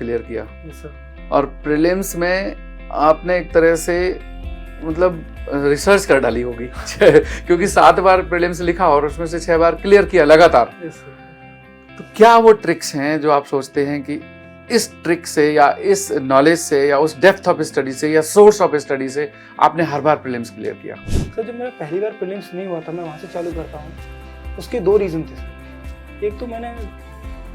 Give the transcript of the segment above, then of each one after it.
Clear किया yes sir. और prelims में आपने एक तरह से मतलब रिसर्च कर डाली होगी क्योंकि 7 बार प्रीलिम्स लिखा और उसमें से 6 बार क्लियर किया लगातार। Yes sir. तो क्या वो ट्रिक्स हैं जो आप सोचते हैं कि इस ट्रिक से या इस नॉलेज से या उस डेप्थ ऑफ स्टडी से या सोर्स ऑफ स्टडी से आपने हर बार प्रीलिम्स क्लियर किया? सर जब मेरा पहली बार प्रीलिम्स नहीं हुआ था, मैं वहाँ से चालू करता हूँ। उसके 2 रीज़न थे सर। एक तो मैंने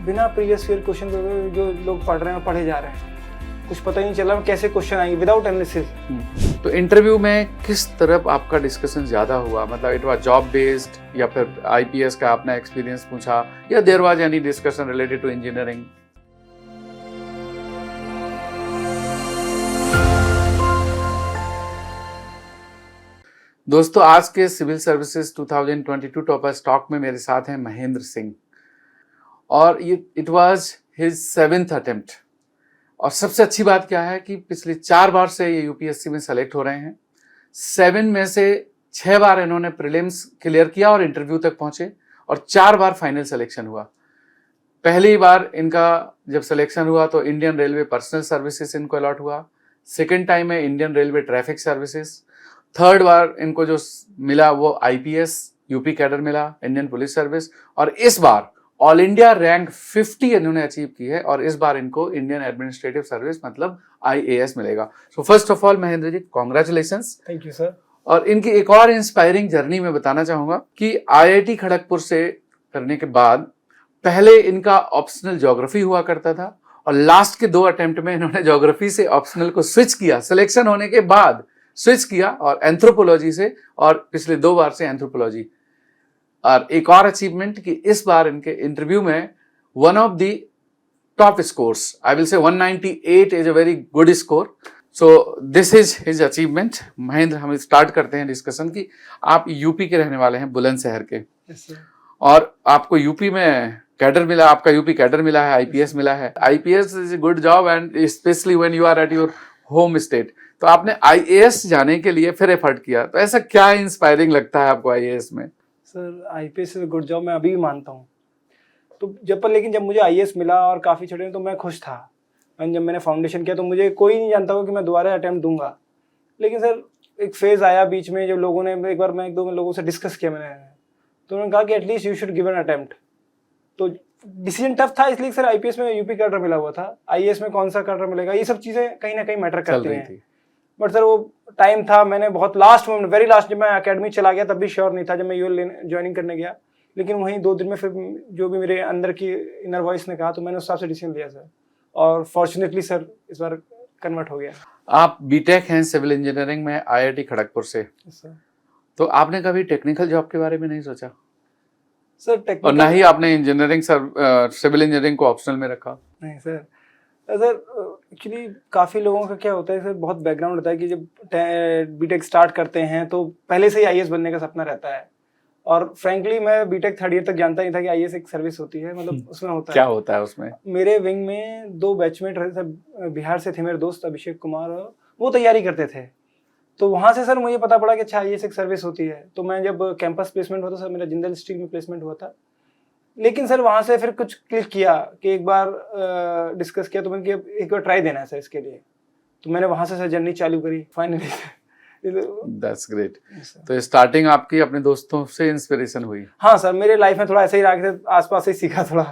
बिना प्रीवियस ईयर क्वेश्चन जो लोग पढ़ रहे हैं पढ़े जा रहे हैं, कुछ पता ही नहीं चला कैसे क्वेश्चन आएंगे विदाउट एनालिसिस। तो इंटरव्यू में किस तरफ आपका डिस्कशन ज्यादा हुआ? मतलब इट वाज जॉब बेस्ड या फिर आईपीएस का आपने एक्सपीरियंस पूछा या there was any discussion related to engineering? दोस्तों, आज के सिविल सर्विसेज 2022 टॉपर स्टॉक में मेरे साथ हैं महेंद्र सिंह और ये it was his 7th attempt. और सबसे अच्छी बात क्या है कि पिछले 4 बार से ये यूपीएससी में सेलेक्ट हो रहे हैं। 7 में से 6 बार इन्होंने प्रीलिम्स क्लियर किया और इंटरव्यू तक पहुंचे और 4 बार फाइनल सिलेक्शन हुआ। पहली बार इनका जब सिलेक्शन हुआ तो इंडियन रेलवे पर्सनल सर्विसेज इनको अलॉट हुआ। सेकेंड टाइम है Indian railway traffic services. Third बार इनको जो मिला वो आईपीएस यूपी कैडर मिला, इंडियन पुलिस सर्विस। और इस बार ऑल इंडिया रैंक 50 इन्होंने अचीव की है और इस बार इनको इंडियन एडमिनिस्ट्रेटिव सर्विस मतलब आईएएस मिलेगा। So first of all Mahendra ji, congratulations. Thank you sir. और इनकी एक और इंस्पायरिंग जर्नी में बताना चाहूंगा कि आईआईटी खड़गपुर से करने के बाद पहले इनका ऑप्शनल ज्योग्राफी हुआ करता था और लास्ट के 2 अटेम्प्ट में इन्होंने ज्योग्राफी से ऑप्शनल को स्विच किया, सिलेक्शन होने के बाद स्विच किया और एंथ्रोपोलॉजी से, और पिछले 2 बार से एंथ्रोपोलॉजी। और एक और अचीवमेंट कि इस बार इनके इंटरव्यू में one of the top scores, I will say 198 is a very good score. So this is his achievement. Mahendra, हम स्टार्ट करते हैं डिस्कशन की। आप यूपी के रहने वाले हैं, बुलंदशहर के। Yes sir. और आपको यूपी में कैडर मिला, आपका यूपी कैडर मिला है, आईपीएस मिला है। IPS is a good job and specially when you are at your home state. तो आपने आईएएस जाने के लिए फिर एफर्ट किया, तो ऐसा क्या इंस्पायरिंग लगता है आपको आईएएस में? Sir IPS is good job, मैं अभी भी मानता हूँ। तो लेकिन जब मुझे आईएएस मिला और काफ़ी छोटे तो मैं खुश था। जब मैंने फाउंडेशन किया तो मुझे कोई नहीं जानता हो कि मैं दोबारा अटैम्प्ट दूंगा। लेकिन सर एक फेज़ आया बीच में जब लोगों ने एक बार मैं 1-2 लोगों से डिस्कस किया मैंने, तो उन्होंने कहा कि at least you should give an attempt. तो डिसीजन टफ था, इसलिए सर आईपीएस में यूपी कैडर मिला हुआ था, आईएएस में कौन सा कैडर मिलेगा, ये सब चीज़ें कहीं ना कहीं मैटर करती हैं। बट सर वो टाइम था, मैंने बहुत लास्ट में, वेरी लास्ट जब मैं अकेडमी चला गया तब भी श्योर नहीं था जब मैं यूएल ज्वाइनिंग करने गया। लेकिन वहीं 2 दिन में फिर जो भी मेरे अंदर की इनर वॉइस ने कहा तो मैंने उस हिसाब से डिसीजन लिया सर, और फॉर्चुनेटली सर इस बार कन्वर्ट हो गया। आप बीटेक हैं सिविल इंजीनियरिंग में आईआईटी खड़गपुर से, तो आपने कभी टेक्निकल जॉब के बारे में नहीं सोचा सर? और ना ही आपने इंजीनियरिंग सिविल इंजीनियरिंग को ऑप्शनल में रखा? नहीं सर एक्चुअली काफ़ी लोगों का क्या होता है सर, बहुत बैकग्राउंड होता है कि जब बीटेक स्टार्ट करते हैं तो पहले से ही आईएएस बनने का सपना रहता है। और फ्रैंकली मैं बीटेक 3rd ईयर तक जानता नहीं था कि आईएएस एक सर्विस होती है, मतलब उसमें होता क्या है। होता है उसमें? मेरे विंग में 2 बैचमेट रहे थे, बिहार से थे मेरे दोस्त अभिषेक कुमार, वो तैयारी करते थे। तो वहाँ से सर मुझे पता पड़ा कि अच्छा आईएएस एक सर्विस होती है। तो मैं जब कैंपस प्लेसमेंट हुआ था सर, मेरा जिंदल स्ट्रीम में प्लेसमेंट हुआ था। लेकिन सर वहाँ से फिर कुछ क्लिक किया कि एक बार डिस्कस किया तो मैंने कि एक बार ट्राई देना है सर इसके लिए। तो मैंने वहाँ से सर जर्नी चालू करी फाइनली। That's great. तो स्टार्टिंग आपकी अपने दोस्तों से इंस्पिरेशन हुई? हाँ सर, मेरे लाइफ में थोड़ा ऐसे ही रहा कि आसपास से ही सीखा थोड़ा।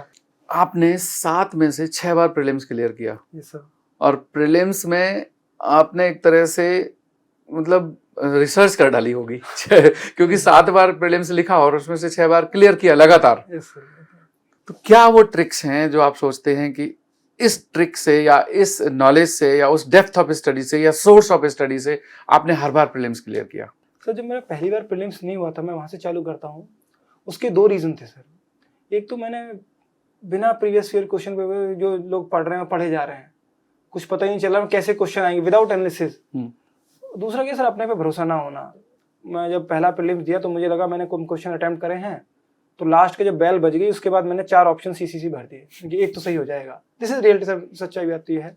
आपने 7 में से 6 बार प्रीलिम्स क्लियर किया। Yes sir. और प्रीलिम्स में आपने एक तरह से मतलब रिसर्च कर डाली होगी क्योंकि 7 बार प्रीलिम्स लिखा और उसमें से 6 बार क्लियर किया लगातार। Yes sir. तो क्या वो ट्रिक्स हैं जो आप सोचते हैं कि इस ट्रिक से या इस नॉलेज से या उस डेप्थ ऑफ स्टडी से या सोर्स ऑफ स्टडी से आपने हर बार प्रीलिम्स क्लियर किया? सर जब मेरा पहली बार प्रीलिम्स नहीं हुआ था, मैं वहाँ से चालू करता हूँ। उसके 2 रीज़न थे सर। एक तो मैंने बिना प्रीवियस ईयर क्वेश्चन जो लोग पढ़ रहे हैं पढ़े जा रहे हैं, कुछ पता ही नहीं चला कैसे क्वेश्चन आएंगे विदाउट एनालिसिस। दूसरा क्या सर, अपने पे भरोसा ना होना। मैं जब पहला प्रीलिम्स दिया तो मुझे लगा मैंने क्वेश्चन अटेम्प्ट करे हैं, तो लास्ट के जब बेल बज गई उसके बाद मैंने 4 ऑप्शन सीसीसी भर दिए क्योंकि एक तो सही हो जाएगा। दिस इज रियलिटी सर, सच्चाई बात ये है।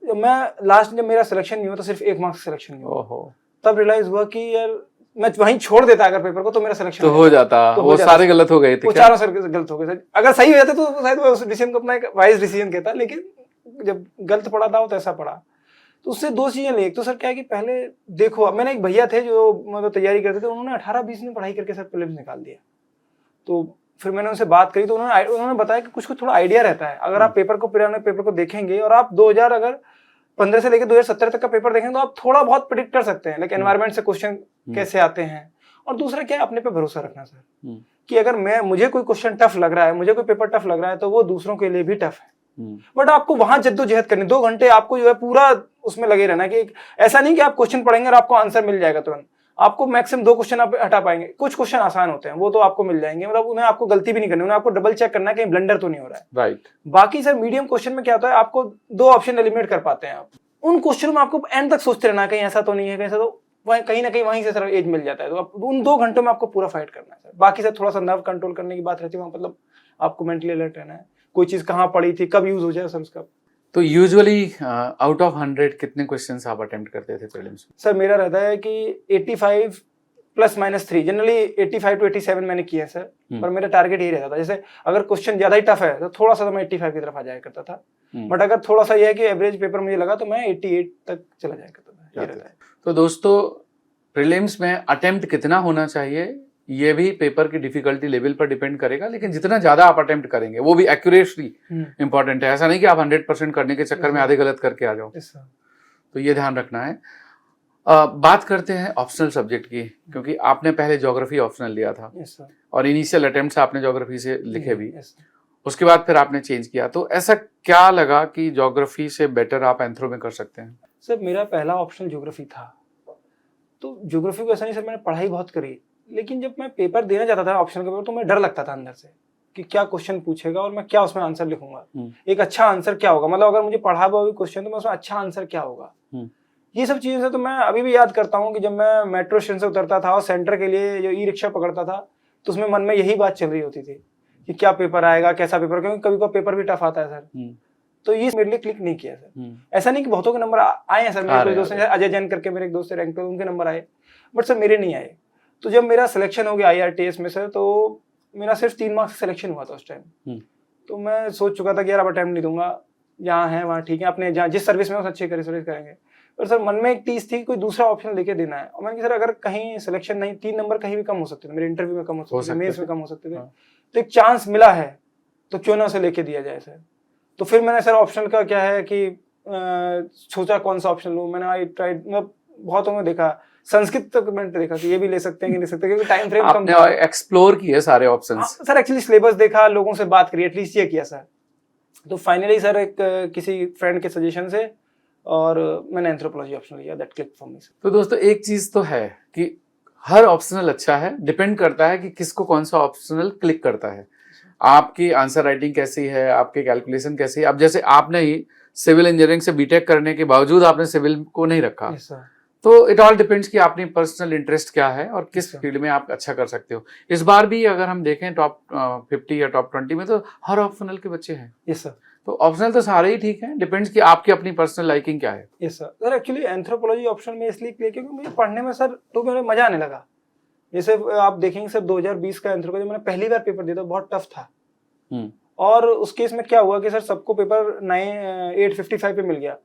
मैं लास्ट जब मेरा सिलेक्शन नहीं हुआ तो सिर्फ 1 मार्क्स सिलेक्शन नहीं हुआ, तब रियलाइज हुआ कि यार मैं वहीं छोड़ देता अगर पेपर को तो मेरा सिलेक्शन तो हो जाता। तो वो सारे गलत हो गए थे, वो 4 सर गलत हो गए सर। अगर सही हो जाते तो शायद मैं उस डिसीजन को अपना एक वाइज डिसीजन कहता, लेकिन जब गलत पढ़ा था तो ऐसा पढ़ा। तो उससे दो चीजें ली। एक तो सर क्या है कि पहले देखो, मैंने एक भैया थे जो मतलब तैयारी करते थे, उन्होंने 18-20 में पढ़ाई करके सर प्रीलिम्स निकाल दिया। तो फिर मैंने उनसे बात करी तो उन्होंने बताया कि कुछ थोड़ा आइडिया रहता है। अगर आप पेपर को देखेंगे और आप 2000 अगर 15 से लेकर 2017 तक का पेपर देखेंगे तो आप थोड़ा बहुत प्रिडिक्ट कर सकते हैं, लाइक एनवायरमेंट से क्वेश्चन कैसे आते हैं। और दूसरा क्या है, अपने पे भरोसा रखना सर, कि अगर मुझे कोई क्वेश्चन टफ लग रहा है, मुझे कोई पेपर टफ लग रहा है, तो वो दूसरों के लिए भी टफ है। बट आपको वहां जद्दोजहद करनी, 2 घंटे आपको जो है पूरा उसमें लगे रहना। कि ऐसा नहीं कि आप क्वेश्चन पढ़ेंगे और आपको आंसर मिल जाएगा तुरंत। आपको मैक्सिमम 2 क्वेश्चन आप हटा पाएंगे। कुछ क्वेश्चन आसान होते हैं, वो तो आपको मिल जाएंगे, मतलब उन्हें आपको गलती भी नहीं करनी, उन्हें आपको डबल चेक करना है कहीं ब्लंडर तो नहीं हो रहा है। राइट। बाकी सर मीडियम क्वेश्चन में क्या होता है, आपको 2 ऑप्शन एलिमिनेट कर पाते हैं आप। उन क्वेश्चन में आपको एंड तक सोचते रहना, कहीं ऐसा तो नहीं है, कैसा, तो वहीं कहीं ना कहीं वहीं से सर एज मिल जाता है। तो आप उन 2 घंटों में आपको पूरा फाइट करना है सर। बाकी सर थोड़ा सा नर्व कंट्रोल करने की बात रहती है, मतलब आपको मेंटली अलर्ट रहना है, कोई चीज कहाँ पड़ी थी, कब यूज हो जाए सर उसका। तो यूजुअली आउट ऑफ 100 कितने क्वेश्चंस आप अटेम्प्ट करते थे प्रीलिम्स में? सर मेरा रहता है कि 85 +-3, जनरली 85 to 87 मैंने किया है सर। पर मेरा टारगेट यही रहता था, जैसे अगर क्वेश्चन ज्यादा ही टफ है तो थोड़ा सा तो मैं 85 की तरफ आ जाया करता था। बट अगर थोड़ा सा यह है कि एवरेज पेपर मुझे लगा तो मैं 88 तक चला जाया करता था। ये रहता है। तो दोस्तों, प्रीलिम्स में अटेम्प्ट कितना होना चाहिए ये भी पेपर की डिफिकल्टी लेवल पर डिपेंड करेगा, लेकिन जितना ज्यादा आप अटेम्प्ट करेंगे वो भी एक्यूरेटली इंपॉर्टेंट है। ऐसा नहीं कि आप 100% करने के चक्कर में आधे गलत करके आ जाओ। तो ये ध्यान रखना है। बात करते हैं ऑप्शनल सब्जेक्ट की, क्योंकि आपने पहले ज्योग्राफी ऑप्शनल लिया था और इनिशियल अटेम्प्ट आपने ज्योग्राफी से लिखे भी, उसके बाद फिर आपने चेंज किया। तो ऐसा क्या लगा कि ज्योग्राफी से बेटर आप एंथ्रो में कर सकते हैं? सर मेरा पहला ऑप्शन ज्योग्राफी था, तो ज्योग्राफी को ऐसा नहीं सर, मैंने पढ़ाई बहुत करी, लेकिन जब मैं पेपर देना चाहता था ऑप्शनल पेपर, तो मैं डर लगता था अंदर से कि क्या क्वेश्चन पूछेगा और मैं क्या उसमें आंसर लिखूंगा, एक अच्छा आंसर क्या होगा, मतलब अगर मुझे पढ़ा हुआ भी क्वेश्चन तो मैं उसमें अच्छा आंसर क्या होगा। ये सब चीजें तो मैं अभी भी याद करता हूँ कि जब मैं मेट्रो स्टेशन से उतरता था और सेंटर के लिए जो ई रिक्शा पकड़ता था, तो उसमें मन में यही बात चल रही होती थी कि क्या पेपर आएगा, कैसा पेपर, क्योंकि कभी कभी पेपर भी टफ आता है सर। तो ये मेरे लिए क्लिक नहीं किया सर। ऐसा नहीं कि बहुतों के नंबर आए हैं सर, मेरे कुछ दोस्त हैं, अजय जैन करके मेरे एक दोस्त रैंक पे, उनके नंबर आए, बट सर मेरे नहीं आए। तो जब मेरा सिलेक्शन हो गया IRTS में सर, तो मेरा सिर्फ 3 मार्क्स सिलेक्शन हुआ था उस टाइम। तो मैं सोच चुका था कि यार अब अटेम्प्ट नहीं दूंगा, जहाँ है वहाँ ठीक है, अपने जहाँ जिस सर्विस में उस अच्छे सर्विस करेंगे। पर सर मन में एक चीज थी, कोई दूसरा ऑप्शन लेके देना है। और मैंने कहा सर अगर कहीं सिलेक्शन नहीं, 3 नंबर कहीं भी कम हो सकते थे, मेरे इंटरव्यू में कम हो सकते थे, मेंस में कम हो सकते थे, तो एक चांस मिला है तो क्यों ना उसे लेके दिया जाए सर। तो फिर मैंने सर ऑप्शनल का क्या है कि सोचा कौन सा ऑप्शन लूँ। मैंने आई ट्राइड, मतलब बहुतों में देखा, संस्कृत तक मैंने देखा कि ये भी ले सकते हैं कि ले सकते हैं, क्योंकि टाइम फ्रेम कम था। एक्सप्लोर किए सारे ऑप्शंस? सर एक्चुअली सिलेबस देखा, लोगों से बात करी, एटलीस्ट ये किया सर। तो फाइनली सर एक किसी फ्रेंड के सजेशन से और मैंने एंथ्रोपोलॉजी ऑप्शन लिया, दैट क्लिक फॉर मी। तो दोस्तों एक चीज तो है कि हर ऑप्शनल अच्छा है, डिपेंड करता है कि किसको कौन सा ऑप्शनल क्लिक करता है, आपकी आंसर राइटिंग कैसी है, आपकी कैलकुलेशन कैसी है। अब जैसे आपने ही सिविल इंजीनियरिंग से बीटेक करने के बावजूद आपने सिविल को नहीं रखा, तो इट ऑल डिपेंड्स कि आपकी पर्सनल इंटरेस्ट क्या है और किस फील्ड में आप अच्छा कर सकते हो। इस बार भी अगर हम देखें टॉप 50 या टॉप 20 में तो हर ऑप्शनल के बच्चे हैं। Yes sir. तो ऑप्शनल तो सारे ही ठीक है, डिपेंड्स कि आपकी अपनी पर्सनल लाइकिंग क्या है। Yes sir. Sir actually anthropology option में इसलिए क्लियर क्योंकि मुझे पढ़ने में सर तो मेरे मजा आने लगा। जैसे आप देखेंगे सर 2020 का एंथ्रोपोलॉजी मैंने पहली बार पेपर दिया था, बहुत टफ था। और उस केस में क्या हुआ कि सर सबको पेपर 855 पे मिल गया,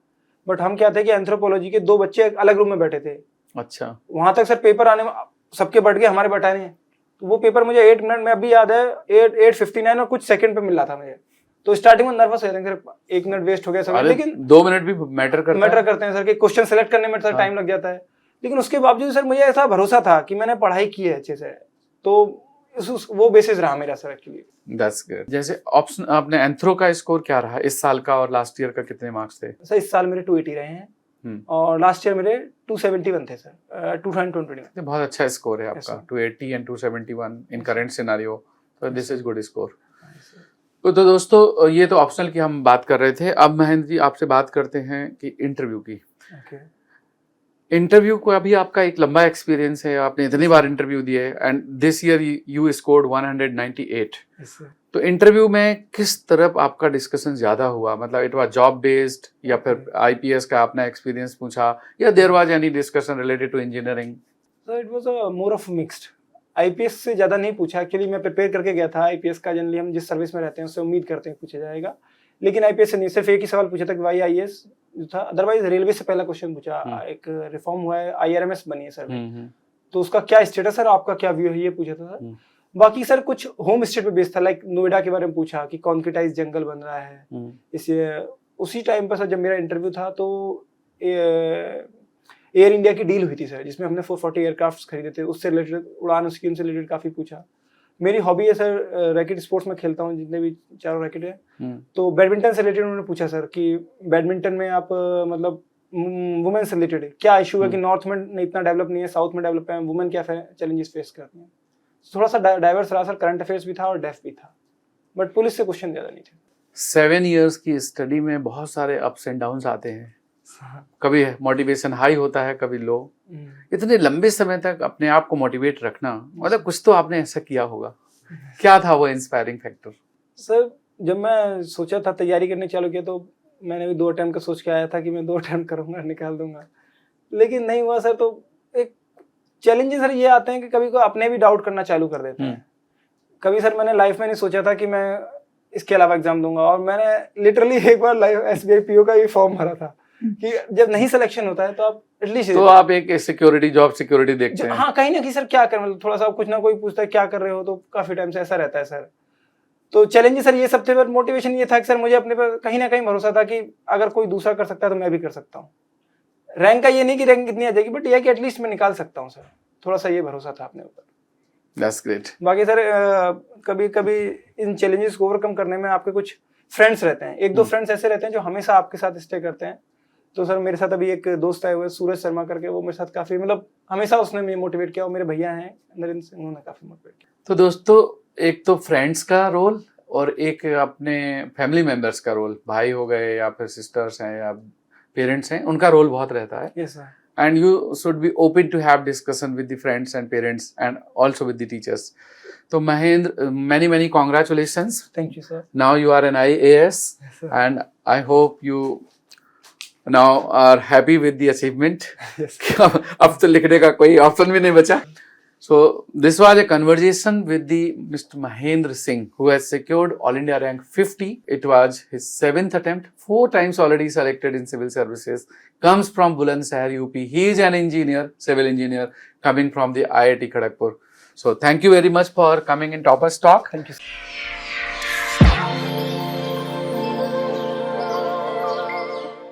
बट हम क्या थे कि एंथ्रोपोलॉजी के 2 बच्चे अलग रूम में बैठे थे। अच्छा। वहां तक सर पेपर आने में सबके बैठ गए, हमारे बैठाने हैं। तो वो पेपर मुझे 8 मिनट में अभी याद है 8:59 और कुछ सेकंड पे मिल रहा था मुझे। तो स्टार्टिंग में नर्वस हो जाते हैं सर, 1 मिनट वेस्ट हो गया सर, लेकिन 2 मिनट भी मैटर करते हैं सर कि क्वेश्चन सेलेक्ट करने में सर टाइम लग जाता है। लेकिन उसके बावजूद सर मुझे ऐसा भरोसा था कि मैंने पढ़ाई की है अच्छे से, तो वो बेसिस रहा मेरा सर एक्चुअली। That's good. जैसे ऑप्शन अपने एंथ्रो का स्कोर क्या रहा इस साल का और लास्ट ईयर का, कितने मार्क्स थे? सर इस साल मेरे 280 रहे हैं और लास्ट ईयर मेरे 271 थे सर, 2020 में। बहुत अच्छा स्कोर है आपका, 280 एंड 271 इन करंट सिनेरियो, तो दिस इज गुड स्कोर। तो दोस्तों ये तो ऑप्शनल की हम बात कर रहे थे। अब महेंद्र जी आपसे बात करते हैं कि इंटरव्यू की। इंटरव्यू को अभी आपका एक लंबा एक्सपीरियंस है, आपने इतनी बार इंटरव्यू दिए and this year you scored 198। तो इंटरव्यू में किस तरफ आपका डिस्कशन ज्यादा हुआ, मतलब इट वाज जॉब बेस्ड या फिर IPS का आपने एक्सपीरियंस पूछा या there was any discussion related to engineering? Sir it was a more of mixed. IPS से ज़्यादा नहीं पूछा, एक्चुअली मैं प्रिपेयर करके गया था। IPS का जनरली हम जिस सर्विस में रहते हैं उससे उम्मीद करते हैं पूछा जाएगा, लेकिन आईपीएस से नहीं, सिर्फ एक ही सवाल पूछा था कि भाई आईएएस जो था, अदरवाइज रेलवे से पहला क्वेश्चन पूछा, एक रिफॉर्म हुआ है, आईआरएमएस बनी है सर, तो उसका क्या स्टेटस है, आपका क्या व्यू है, ये पूछा था सर। बाकी सर कुछ होम स्टेट पे बेस्ड था, लाइक नोएडा के बारे में पूछा कि कॉन्क्रीटाइज जंगल बन रहा है, इसे उसी टाइम पर सर जब मेरा इंटरव्यू था तो एयर इंडिया की डील हुई थी सर, जिसमें हमने 440 एयरक्राफ्ट खरीदे थे, उससे रिलेटेड, उड़ान स्कीम से रिलेटेड काफी पूछा। मेरी हॉबी है सर रैकेट स्पोर्ट्स में खेलता हूँ, जितने भी चारों रैकेट है, तो बैडमिंटन से रिलेटेड उन्होंने पूछा सर कि बैडमिंटन में आप मतलब वुमेन से रिलेटेड क्या इशू है कि नॉर्थ में इतना डेवलप नहीं है, साउथ में डेवलप है, वुमेन क्या चैलेंजेस फेस करती हैं। थोड़ा सा डाइवर्स रहा सर, करंट अफेयर्स भी था और डेफ भी था, बट पुलिस से क्वेश्चन ज्यादा नहीं थे। 7 years की स्टडी में बहुत सारे अप्स एंड डाउन्स आते हैं, कभी मोटिवेशन हाई होता है, कभी लो। इतने लंबे समय तक अपने आप को मोटिवेट रखना, मतलब कुछ तो आपने ऐसा किया होगा, क्या था वो इंस्पायरिंग फैक्टर? सर जब मैं सोचा था, तैयारी करने चालू किया, तो मैंने भी 2 अटेम्प्ट का सोच के आया था कि मैं 2 अटेम्प्ट करूंगा, निकाल दूंगा, लेकिन नहीं हुआ सर। तो एक चैलेंजेस सर ये आते हैं कि कभी को अपने भी डाउट करना चालू कर देते हैं। कभी सर मैंने लाइफ में नहीं सोचा था कि मैं इसके अलावा एग्जाम दूंगा, और मैंने लिटरली एक बार लाइफ एसबीआई पीओ का भी फॉर्म भरा था कि जब नहीं सिलेक्शन होता है तो आप एटलीस्ट, तो आप एक सिक्योरिटी, जॉब सिक्योरिटी देखते हैं। हाँ, कहीं ना कहीं सर क्या कर, मतलब थोड़ा सा कुछ ना कोई पूछता है क्या कर रहे हो, तो काफी टाइम से ऐसा रहता है सर। तो चैलेंज सर ये सबसे बड़ा मोटिवेशन ये था कि सर मुझे अपने पर कहीं ना कहीं भरोसा था कि अगर कोई दूसरा कर सकता है तो मैं भी कर सकता हूँ। रैंक का ये नहीं कि रैंक कितनी आ जाएगी, बट ये कि एटलीस्ट मैं निकाल सकता हूँ सर, थोड़ा सा ये भरोसा था अपने ऊपर। That's great. बाकी सर कभी कभी इन चैलेंजेस को ओवरकम करने में आपके कुछ फ्रेंड्स रहते हैं, 1-2 फ्रेंड्स ऐसे रहते हैं जो हमेशा आपके साथ स्टे करते हैं। तो सर मेरे साथ अभी एक दोस्त आए हुए सूरज शर्मा करके, वो मेरे साथ काफी मतलब हमेशा उसने मुझे मोटिवेट किया, और मेरे भैया हैं नरेंद्र सिंह, उन्होंने काफी मोटिवेट किया। तो दोस्तों, एक तो फ्रेंड्स का रोल और एक अपने फैमिली मेंबर्स का रोल, भाई हो गए या फिर सिस्टर्स हैं या पेरेंट्स हैं, उनका रोल बहुत रहता है। Yes sir. And you should be open to have discussion with the friends and parents and also with the teachers. So Mahendra, many congratulations. Thank you sir. Now you are an IAS, Yes, sir. and I hope you now are happy with the achievement. Yes. अब तो लिखने का कोई option भी नहीं बचा. So this was a conversation with the Mr. Mahendra Singh, who has secured All India rank 50. It was his 7th attempt, 4 times already selected in civil services. Comes from Bulandshahr, UP. He is an engineer, civil engineer, coming from the IIT Kharagpur. So thank you very much for coming in Toppers Talk. Thank you sir.